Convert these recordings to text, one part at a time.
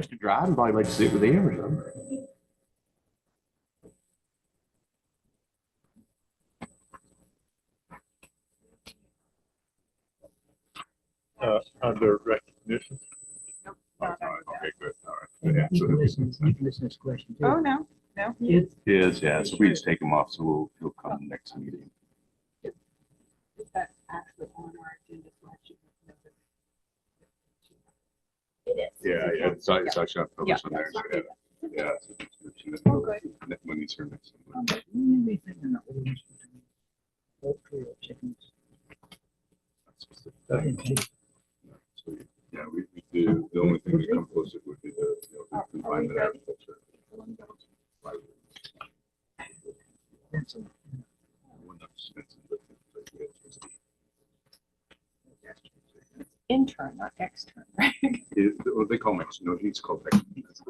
Mr. Dryden probably like to sit with him or something. Under recognition. Oh, all right, okay, good. All right. And Yeah, you so can listen to this question too. Oh, no. it is, yeah. So we just take him off, so he'll come next meeting. That's actually on our agenda. So I should know that. It is. Yeah, it's actually on Yeah. purpose on there. So, yeah. So Oh, good. when he's here next time. Anything in the ordinance between poultry or chickens? So, yeah, we do. The only thing that comes closer would be the confinement agriculture. That's a- Intern, not extern, right? What they call it, no, he's called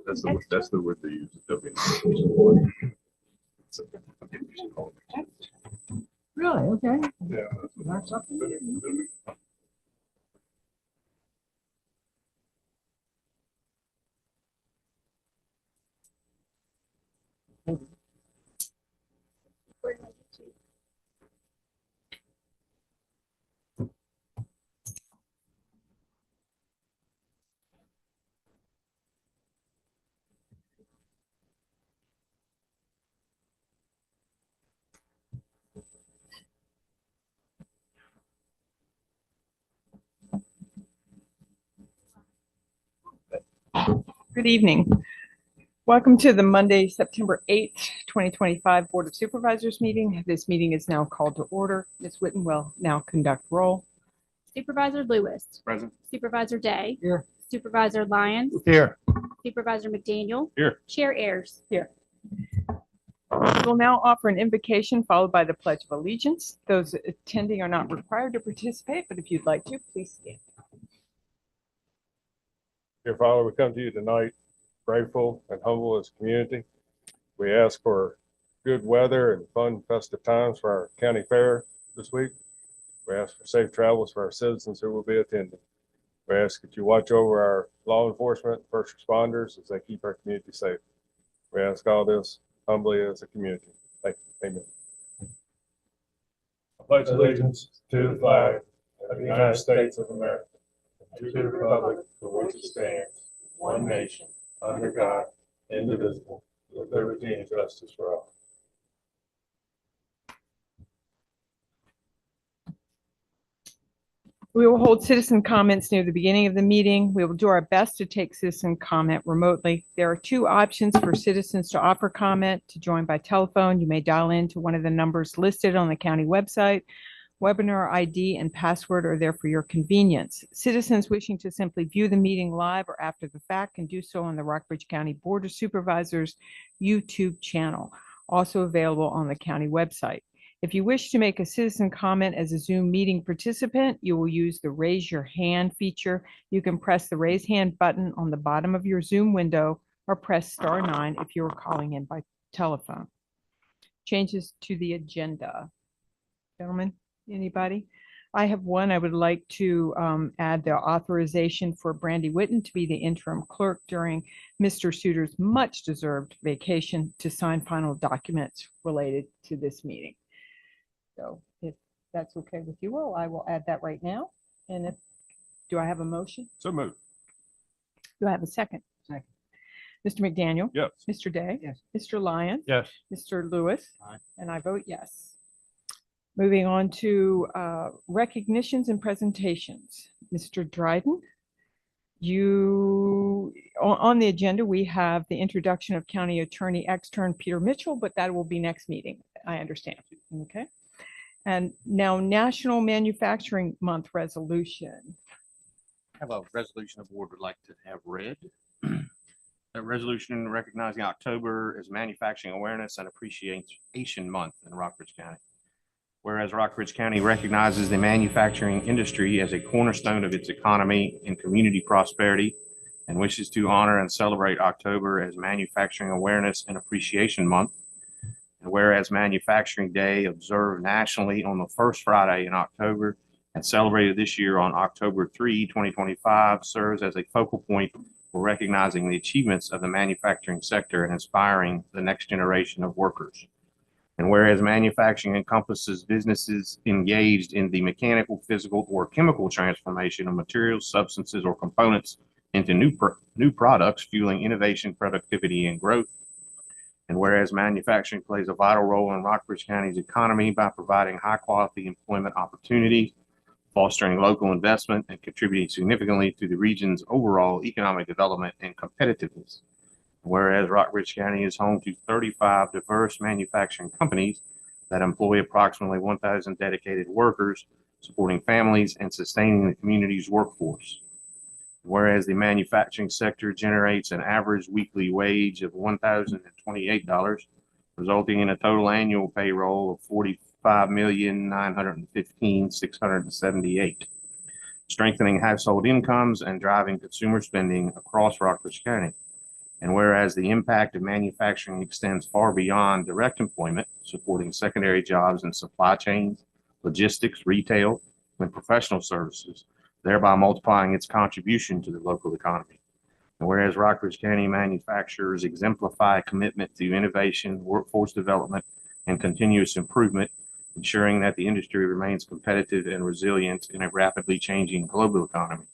that's the word they use. Really? Okay. Yeah. Learn something. Good evening. Welcome to the Monday, September 8th, 2025 Board of Supervisors meeting. This meeting is now called to order. Ms. Witten will now conduct roll. Supervisor Lewis. Present. Supervisor Day. Here. Supervisor Lyons. Here. Supervisor McDaniel. Here. Chair Ayers. Here. We'll now offer an invocation followed by the Pledge of Allegiance. Those attending are not required to participate, but if you'd like to, please stand. Dear Father, we come to you tonight grateful and humble as a community. We ask for good weather and fun festive times for our county fair this week. We ask for safe travels for our citizens who will be attending. We ask that you watch over our law enforcement, first responders as they keep our community safe. We ask all this humbly as a community. Thank you. Amen. I pledge allegiance to the flag of the United States of America, and to the republic for which it stands, one nation, under God, indivisible, with liberty and justice for all. We will hold citizen comments near the beginning of the meeting. We will do our best to take citizen comment remotely. There are two options for citizens to offer comment. To join by telephone, you may dial in to one of the numbers listed on the county website. Webinar ID and password are there for your convenience. Citizens wishing to simply view the meeting live or after the fact can do so on the Rockbridge County Board of Supervisors YouTube channel, also available on the county website. If you wish to make a citizen comment as a Zoom meeting participant, you will use the raise your hand feature. You can press the raise hand button on the bottom of your Zoom window or press *9 if you're calling in by telephone. Changes to the agenda. Gentlemen, anybody? I have one. I would like to add the authorization for Brandy Witten to be the interim clerk during Mr. Suter's much deserved vacation to sign final documents related to this meeting. So if that's okay with you all, I will add that right now. And do I have a motion? So moved. Do I have a second? Second. Mr. McDaniel? Yes. Mr. Day? Yes. Mr. Lyons? Yes. Mr. Lewis? Aye. And I vote yes. Moving on to recognitions and presentations. Mr. Dryden, on the agenda, we have the introduction of County Attorney Extern Peter Mitchell, but that will be next meeting, I understand. Okay. And now National Manufacturing Month resolution. Have a resolution the board would like to have read. A resolution recognizing October as Manufacturing Awareness and Appreciation Month in Rockbridge County. Whereas Rockbridge County recognizes the manufacturing industry as a cornerstone of its economy and community prosperity and wishes to honor and celebrate October as Manufacturing Awareness and Appreciation Month. And whereas Manufacturing Day, observed nationally on the first Friday in October and celebrated this year on October 3, 2025, serves as a focal point for recognizing the achievements of the manufacturing sector and inspiring the next generation of workers. And whereas manufacturing encompasses businesses engaged in the mechanical, physical, or chemical transformation of materials, substances, or components into new products, fueling innovation, productivity, and growth. And whereas manufacturing plays a vital role in Rockbridge County's economy by providing high-quality employment opportunities, fostering local investment, and contributing significantly to the region's overall economic development and competitiveness. Whereas Rockbridge County is home to 35 diverse manufacturing companies that employ approximately 1,000 dedicated workers, supporting families and sustaining the community's workforce. Whereas the manufacturing sector generates an average weekly wage of $1,028, resulting in a total annual payroll of $45,915,678, strengthening household incomes and driving consumer spending across Rockbridge County. And whereas the impact of manufacturing extends far beyond direct employment, supporting secondary jobs in supply chains, logistics, retail, and professional services, thereby multiplying its contribution to the local economy. And whereas Rockbridge County manufacturers exemplify commitment to innovation, workforce development, and continuous improvement, ensuring that the industry remains competitive and resilient in a rapidly changing global economy.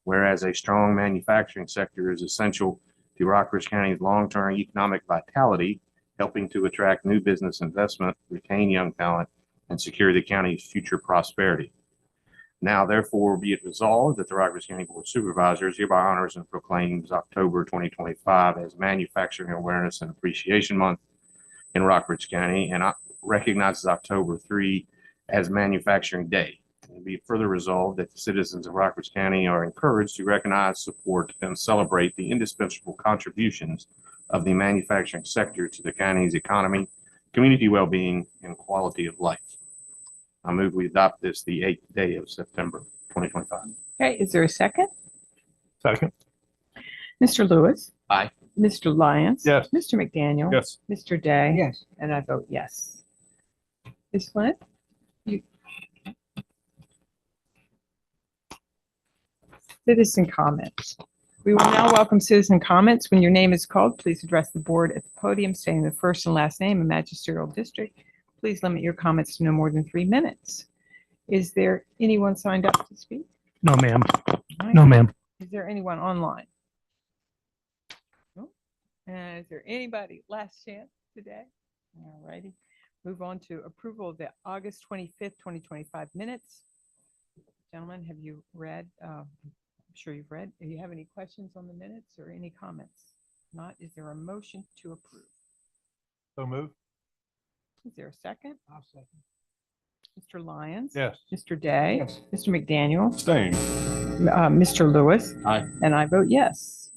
Whereas a strong manufacturing sector is essential to Rockbridge County's long-term economic vitality, helping to attract new business investment, retain young talent, and secure the county's future prosperity. Now, therefore, be it resolved that the Rockbridge County Board of Supervisors hereby honors and proclaims October 2025 as Manufacturing Awareness and Appreciation Month in Rockbridge County, and recognizes October 3 as Manufacturing Day. And be it further resolved that the citizens of Rockbridge County are encouraged to recognize, support, and celebrate the indispensable contributions of the manufacturing sector to the county's economy, community well-being, and quality of life. I move we adopt this the 8th day of September 2025. Okay, is there a second? Second. Mr. Lewis? Aye. Mr. Lyons? Yes. Mr. McDaniel? Yes. Mr. Day? Yes. And I vote yes. Ms. Flint? Citizen comments. We will now welcome citizen comments. When your name is called, please address the board at the podium, stating the first and last name and magisterial district. Please limit your comments to no more than 3 minutes. Is there anyone signed up to speak? No, ma'am. Right. No, ma'am. Is there anyone online? No? And is there anybody last chance today? All righty. Move on to approval of the August 25th, 2025 minutes. Gentlemen, have you read? I'm sure you've read. Do you have any questions on the minutes or any comments? Not, is there a motion to approve? So move. Is there a second? I'll second. Mr. Lyons? Yes. Mr. Day? Yes. Mr. McDaniel? Abstain. Mr. Lewis? Aye. And I vote yes.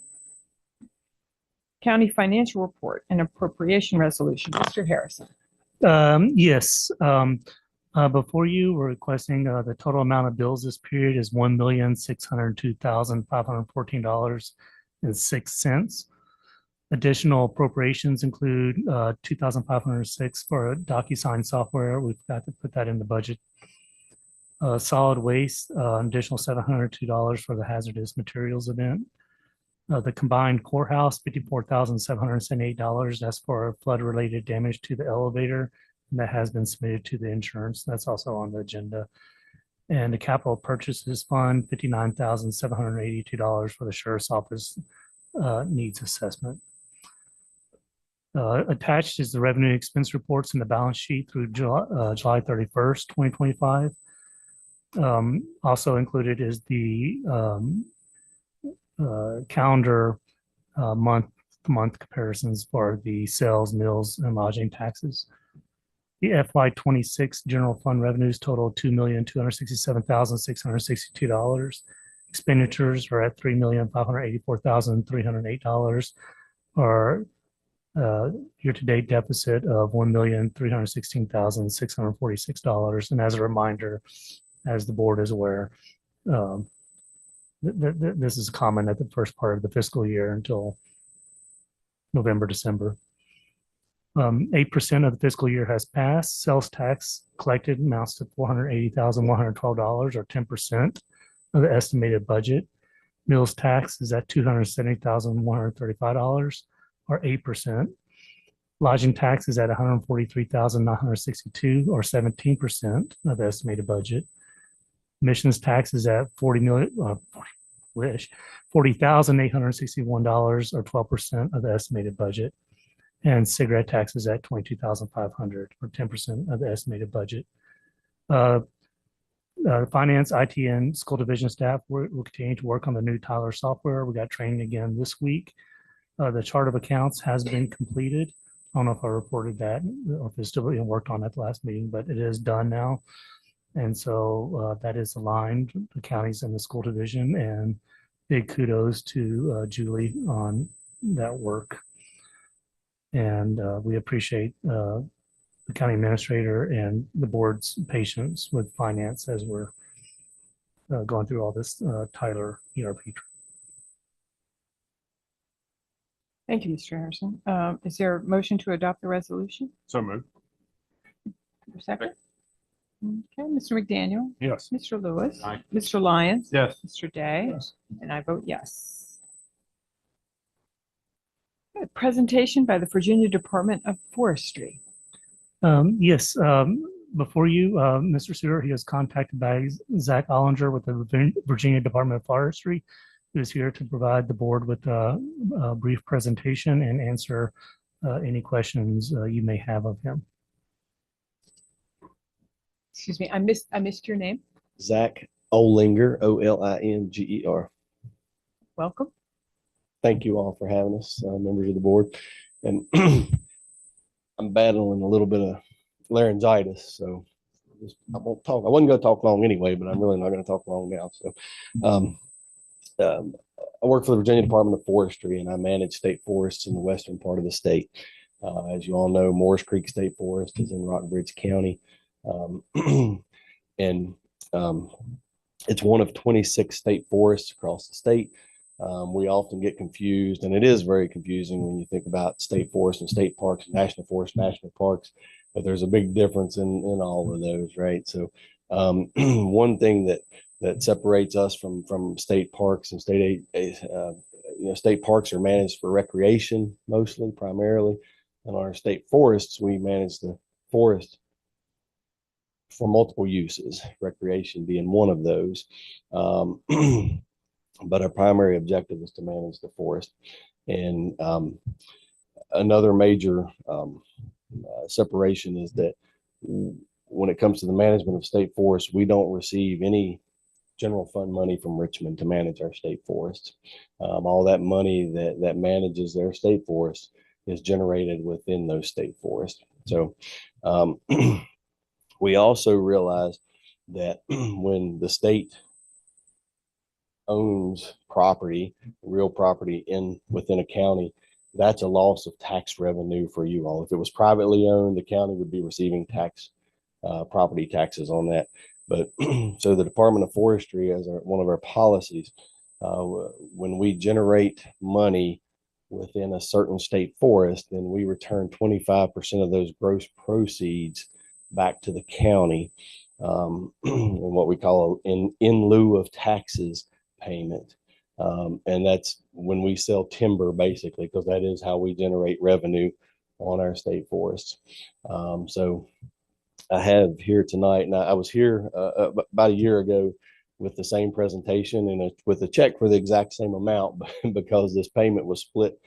County financial report and appropriation resolution. Mr. Harrison? Yes. Before you, we're requesting the total amount of bills this period is $1,602,514.06. Additional appropriations include $2,506 for DocuSign software. We've got to put that in the budget. Solid waste, additional $702 for the hazardous materials event. The combined courthouse, $54,778. That's for flood-related damage to the elevator, and that has been submitted to the insurance. That's also on the agenda. And the capital purchases fund, $59,782 for the sheriff's office needs assessment. Attached is the revenue and expense reports in the balance sheet through July 31st, 2025. Also included is the calendar month-to-month comparisons for the sales, meals, and lodging taxes. The FY26 general fund revenues total $2,267,662. Expenditures are at $3,584,308, or year-to-date deficit of $1,316,646. And as a reminder, as the board is aware, this is common at the first part of the fiscal year until November, December. 8% of the fiscal year has passed. Sales tax collected amounts to $480,112, or 10% of the estimated budget. Mills tax is at $270,135 or 8%. Lodging tax is at $143,962 or 17% of the estimated budget. Missions tax is at $40,861 or 12% of the estimated budget. And cigarette tax is at $22,500 or 10% of the estimated budget. Finance, IT, and school division staff will continue to work on the new Tyler software. We got training again this week. The chart of accounts has been completed. I don't know if I reported that or if it's still being worked on at the last meeting, but it is done now. And so that is aligned, the counties and the school division, and big kudos to Julie on that work. And we appreciate the county administrator and the board's patience with finance as we're going through all this Tyler ERP. Thank you, Mr. Harrison. Is there a motion to adopt the resolution? So moved. Your second? Okay, Mr. McDaniel, Yes. Mr. Lewis. Aye. Mr. Lyons. Yes. Mr. Day. Yes. And I vote yes. Okay, presentation by the Virginia Department of Forestry. Yes, before you, Mr. Suter, he was contacted by Zach Ollinger with the Virginia Department of Forestry, who is here to provide the board with a brief presentation and answer any questions you may have of him. Excuse me, I missed your name. Zach Olinger, Olinger. Welcome. Thank you all for having us, members of the board. And I'm battling a little bit of laryngitis, so I won't talk. I wasn't going to talk long anyway, but I'm really not going to talk long now. So I work for the Virginia Department of Forestry, and I manage state forests in the western part of the state. As you all know, Morris Creek State Forest is in Rockbridge County. And it's one of 26 state forests across the state. We often get confused, and it is very confusing when you think about state forests and state parks, national forests, national parks, but there's a big difference in all of those, right? So one thing that separates us from state parks and state parks are managed for recreation mostly, primarily, and our state forests, we manage the forest for multiple uses, recreation being one of those. But our primary objective is to manage the forest. And another major separation is that when it comes to the management of state forests, we don't receive any general fund money from Richmond to manage our state forests. All that money that manages their state forests is generated within those state forests. So we also realize that when the state owns property, real property within a county, that's a loss of tax revenue for you all. If it was privately owned, the county would be receiving property taxes on that. But so the Department of Forestry, as one of our policies, when we generate money within a certain state forest, then we return 25% of those gross proceeds back to the county, and what we call in lieu of taxes payment. And that's when we sell timber, basically, because that is how we generate revenue on our state forests. So I have here tonight, and I was here about a year ago with the same presentation and with a check for the exact same amount, because this payment was split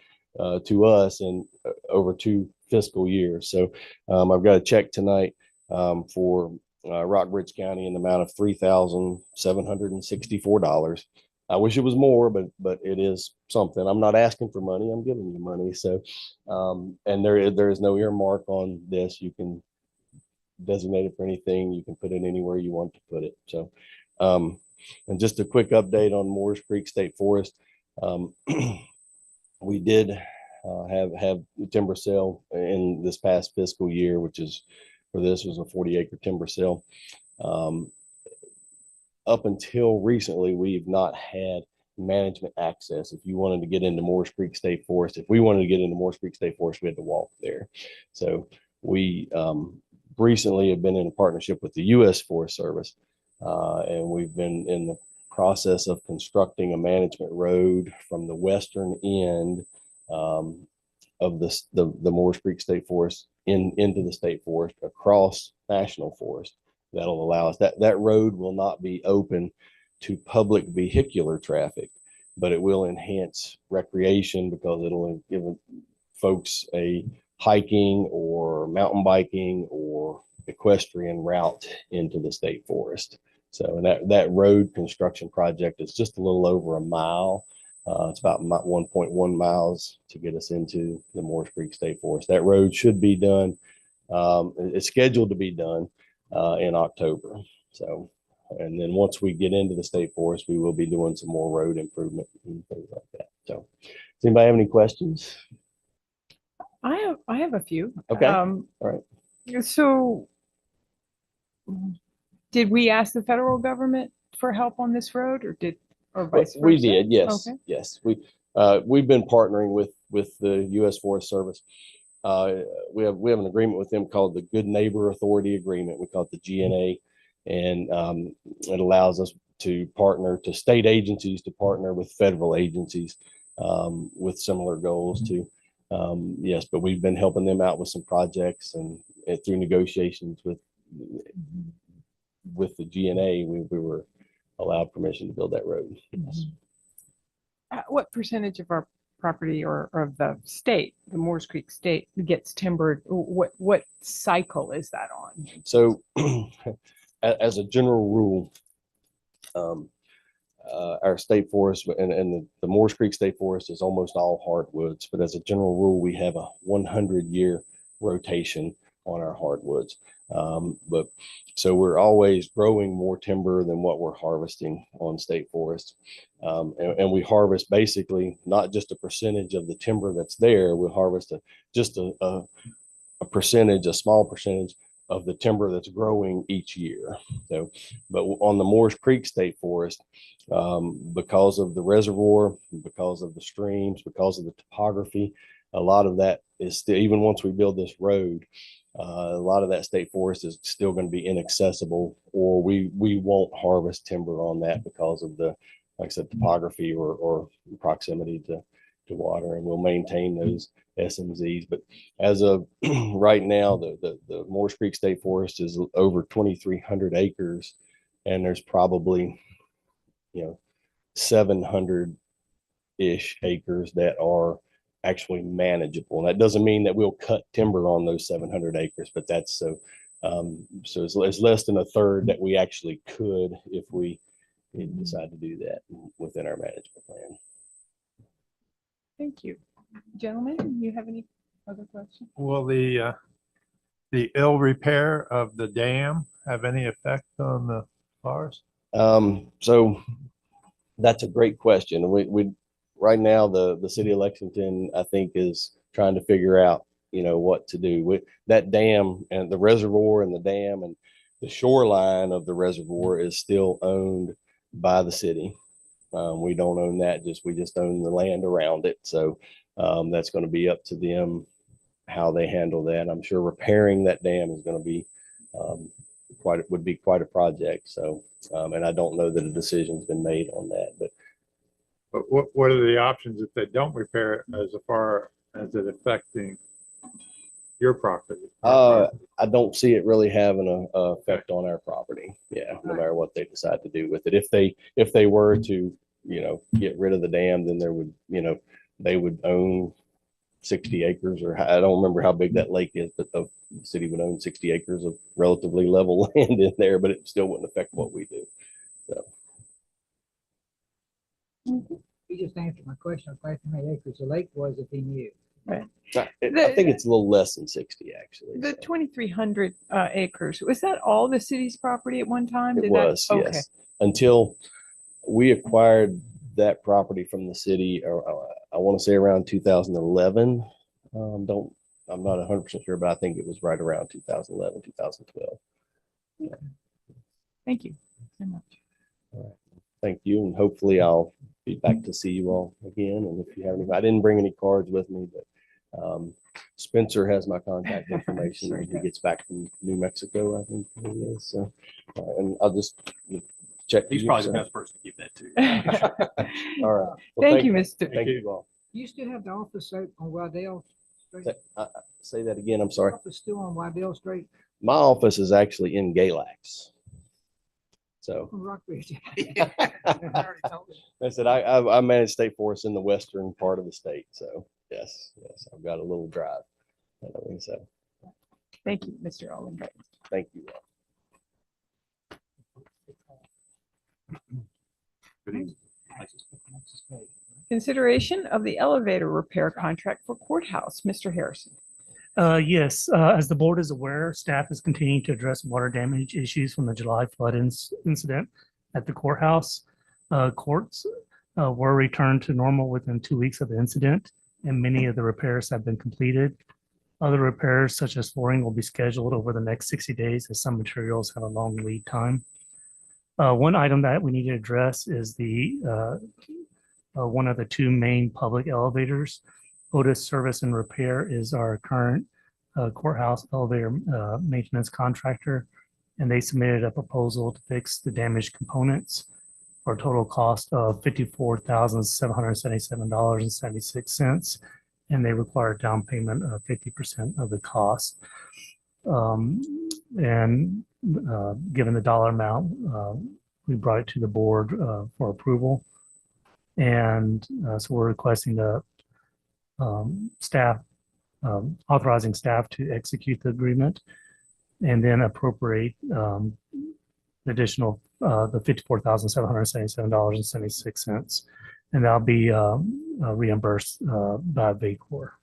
to us in over 2 fiscal years. So I've got a check tonight for Rockbridge County in the amount of $3,764. I wish it was more, but it is something. I'm not asking for money. I'm giving you money. So, and there is no earmark on this. You can designate it for anything. You can put it anywhere you want to put it. So, and just a quick update on Morris Creek State Forest. We did have the timber sale in this past fiscal year, which is for this was a 40-acre timber sale. Up until recently, we've not had management access. If you wanted to get into Morris Creek State Forest, if we wanted to get into Morris Creek State Forest, we had to walk there. So we recently have been in a partnership with the U.S. Forest Service, and we've been in the process of constructing a management road from the western end of the Moores Creek State Forest into the state forest across National Forest. That'll allow us, that road will not be open to public vehicular traffic, but it will enhance recreation because it'll give folks a hiking or mountain biking or equestrian route into the state forest. So that road construction project is just a little over a mile. It's about 1.1 miles to get us into the Moores Creek State Forest. That road should be done. It's scheduled to be done in October. So, and then once we get into the state forest, we will be doing some more road improvement and things like that. So, does anybody have any questions? I have a few. Okay. All right. So did we ask the federal government for help on this road or vice versa? We did, yes, Okay. yes. We've been partnering with the U.S. Forest Service. We have an agreement with them called the Good Neighbor Authority Agreement. We call it the GNA, and it allows us to partner to state agencies to partner with federal agencies with similar goals to. Yes, but we've been helping them out with some projects and through negotiations with the GNA, we were allowed permission to build that road. Yes. What percentage of our property or of the state, the Moores Creek State, gets timbered? What cycle is that on? So as a general rule, our state forest and the Moores Creek State Forest is almost all hardwoods, but as a general rule, we have a 100-year rotation on our hardwoods. But so we're always growing more timber than what we're harvesting on state forests. And we harvest basically not just a percentage of the timber that's there, we harvest just a percentage, a small percentage of the timber that's growing each year. So, but on the Moores Creek State Forest, because of the reservoir, because of the streams, because of the topography, a lot of that is still, even once we build this road, a lot of that state forest is still going to be inaccessible, or we won't harvest timber on that because of the, like I said, topography or proximity to water, and we'll maintain those SMZs. But as of right now, the Moores Creek State Forest is over 2,300 acres, and there's probably 700-ish acres that are actually manageable. And that doesn't mean that we'll cut timber on those 700 acres, but that's so it's less than a third that we actually could if we decide to do that within our management plan. Thank you. Gentlemen, you have any other questions? Will the ill repair of the dam have any effect on the forest? So that's a great question. We right now the city of Lexington, I think, is trying to figure out what to do with that dam, and the reservoir and the dam and the shoreline of the reservoir is still owned by the city. We don't own that, we just own the land around it. So that's going to be up to them how they handle that. I'm sure repairing that dam is going to be would be quite a project. So and I don't know that a decision's been made on that, but what are the options if they don't repair it, as far as it affecting your property? I don't see it really having a effect on our property. Yeah, no matter what they decide to do with it. If they were to, get rid of the dam, then there would, they would own 60 acres, or I don't remember how big that lake is, but the city would own 60 acres of relatively level land in there, but it still wouldn't affect what we do. So. You just answered my question of how many acres the lake was if he knew. I think it's a little less than 60, actually. The 2,300 acres, was that all the city's property at one time? It was, okay. yes. Until we acquired that property from the city, I want to say around 2011. I'm not 100% sure, but I think it was right around 2011, 2012. Okay. Thank you so much. All right. Thank you, and hopefully I'll be back to see you all again. And if you have any, I didn't bring any cards with me, but Spencer has my contact information when he gets back from New Mexico, I think he is. So, and I'll just check. He's probably the best person to give that to. All right. Well, Thank you, Mr. Thank you all. Do you still have the office out on Waddell Street? Say that again, I'm sorry. Office still on Waddell Street My office is actually in Galax. So on Rockbridge? I said, I manage state forests in the western part of the state. So yes, I've got a little drive. So Thank you, Mr. Ollenberg. thank you. Consideration of the elevator repair contract for courthouse. Mr. Harrison. Yes, as the board is aware, staff is continuing to address water damage issues from the July flood incident at the courthouse. Courts were returned to normal within 2 weeks of the incident, and many of the repairs have been completed. Other repairs, such as flooring, will be scheduled over the next 60 days as some materials have a long lead time. One item that we need to address is the one of the two main public elevators. Otis Service and Repair is our current courthouse elevator maintenance contractor, and they submitted a proposal to fix the damaged components for a total cost of $54,777.76, and they require a down payment of 50% of the cost. Given the dollar amount, we brought it to the board for approval, and so we're requesting the authorizing staff to execute the agreement and then appropriate the additional the $54,777.76, and that'll be reimbursed by VACOR.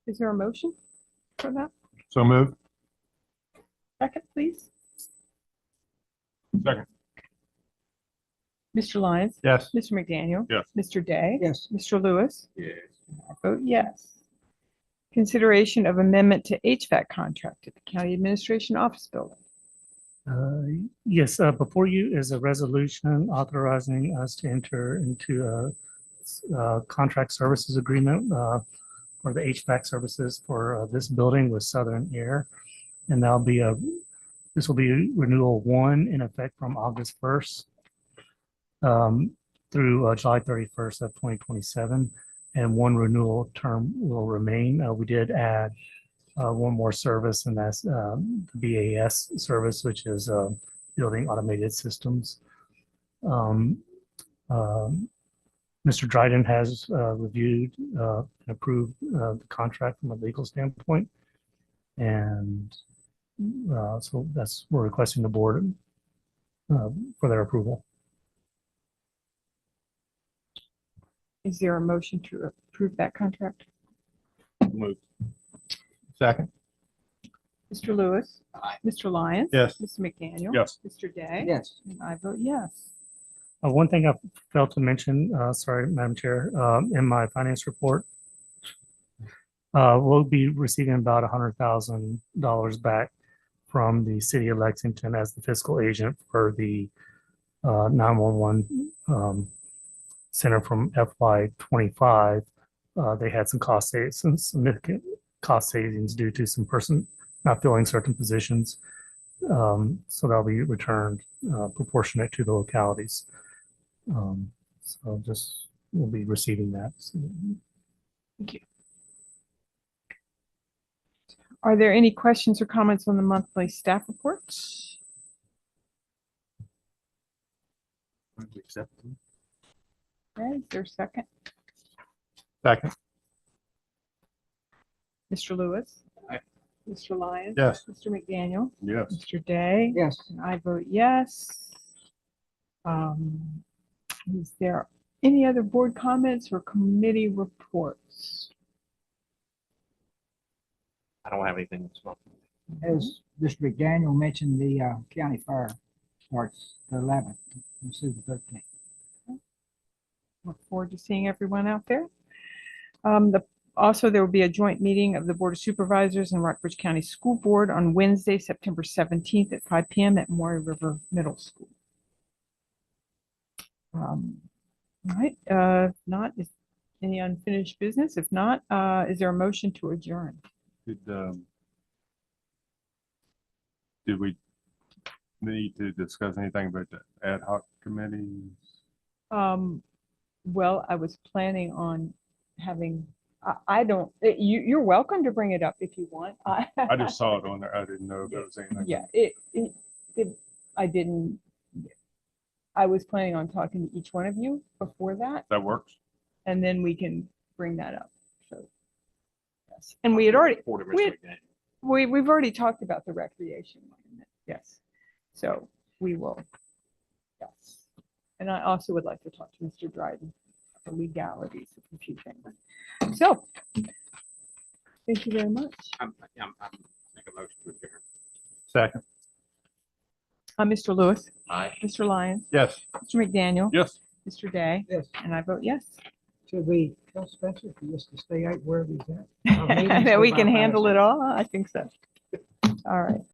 Is there a motion for that? So moved. Second, please. Second. Mr. Lyons? Yes. Mr. McDaniel? Yes. Mr. Day? Yes. Mr. Lewis? Yes. I vote yes. Consideration of amendment to HVAC contract at the County Administration Office Building. Yes, before you is a resolution authorizing us to enter into a contract services agreement for the HVAC services for this building with Southern Air. And this will be renewal 1 in effect from August 1st through July 31st of 2027. And 1 renewal term will remain. We did add 1 more service, and that's the BAS service, which is building automated systems. Mr. Dryden has reviewed and approved the contract from a legal standpoint. And so we're requesting the board for their approval. Is there a motion to approve that contract? Moved. Second. Mr. Lewis? Mr. Lyons? Yes. Mr. McDaniel? Yes. Mr. Day? Yes. And I vote yes. One thing I failed to mention, sorry, Madam Chair, in my finance report, we'll be receiving about $100,000 back from the city of Lexington as the fiscal agent for the 911 center from FY25. They had some significant cost savings due to some person not filling certain positions. So that'll be returned proportionate to the localities. So just we'll be receiving that. Thank you. Are there any questions or comments on the monthly staff reports? Accept them. Okay, is there a second? Second. Mr. Lewis? Aye. Mr. Lyons? Yes. Mr. McDaniel? Yes. Mr. Day? Yes. And I vote yes. Is there any other board comments or committee reports? I don't have anything this month. As Mr. McDaniel mentioned, the county fair starts the 11th through the 13th. Look forward to seeing everyone out there. Also, there will be a joint meeting of the Board of Supervisors and Rockbridge County School Board on Wednesday, September 17th at 5 p.m. at Maury River Middle School. All right, not is any unfinished business. If not, is there a motion to adjourn? Did we need to discuss anything about the ad hoc committees? Well, I was planning on having, I don't, you're welcome to bring it up if you want. I just saw it on there. I didn't know if there was anything. Yeah, I didn't, I was planning on talking to each one of you before that, That works. and then we can bring that up. So, yes, and we had already, Report to we Mr. had- McDaniel. we've already talked about the recreation one. Yes, so we will. Yes, and I also would like to talk to Mr. Dryden, the legalities of a few things. So, thank you very much. I'm make a motion to adjourn. Second. Mr. Lewis, Aye. Mr. Lyons, Yes. Mr. McDaniel, Yes. Mr. Day, Yes. and I vote yes. Should we tell Spencer to just to stay out where he's at? Our meetings That go we by can fast. handle it all. I think so. All right.